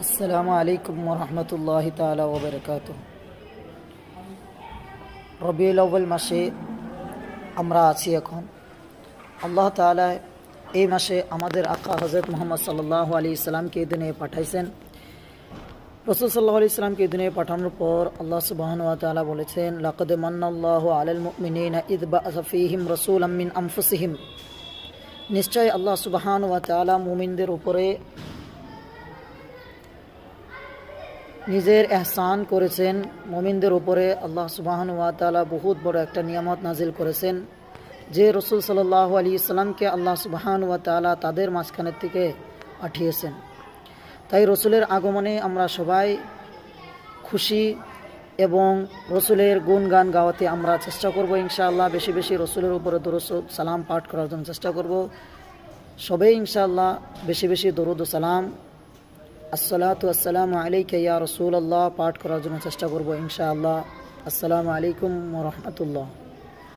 আসসালামু আলাইকুম ওয়া রাহমাতুল্লাহি তাআলা ওয়া বারাকাতুহু। রবিউল আউয়াল মাসে আমরা আছি এখন। আল্লাহ তাআলা এই মাসে আমাদের আকা হযরত মুহাম্মদ সাল্লাল্লাহু আলাইহি সাল্লামকে দুনিয়ায় পাঠাইছেন। রাসূল সাল্লাল্লাহু আলাইহি সাল্লামকে দুনিয়ায় পাঠানোর পর আল্লাহ সুবহানাহু ওয়া তাআলা বলেছেন, লাকাদ মান্নাল্লাহু আলাল মুমিনিনা ইয বা'আসা ফীহিম রাসূলাম মিন আনফুসিহিম। নিশ্চয় আল্লাহ সুবহানাহু ওয়া তাআলা মুমিনদের উপরে নিজের এহসান করেছেন। মুমিনদের উপরে আল্লাহ সুবহানাহু ওয়া তাআলা বহুত বড় একটা নিয়ামত নাজিল করেছেন, যে রাসূল সাল্লাল্লাহু আলাইহি সাল্লামকে আল্লাহ সুবহানাহু ওয়া তাআলা তাদের মাঝখানের থেকে পাঠিয়েছেন। তাই রসুলের আগমনে আমরা সবাই খুশি এবং রসুলের গুণগান গাওয়াতে আমরা চেষ্টা করব ইনশাআল্লাহ। বেশি বেশি রসুলের উপরে দরুদ সালাম পাঠ করার জন্য চেষ্টা করব সবাই ইনশাআল্লাহ। বেশি বেশি দরুদ ও সালাম, আসসালাতু আসসালামু আলাইকা ইয়া রাসূলুল্লাহ পাঠ করার জন্য চেষ্টা করব ইনশাআল্লাহ। আসসালামু আলাইকুম ওয়া রাহমাতুল্লাহ।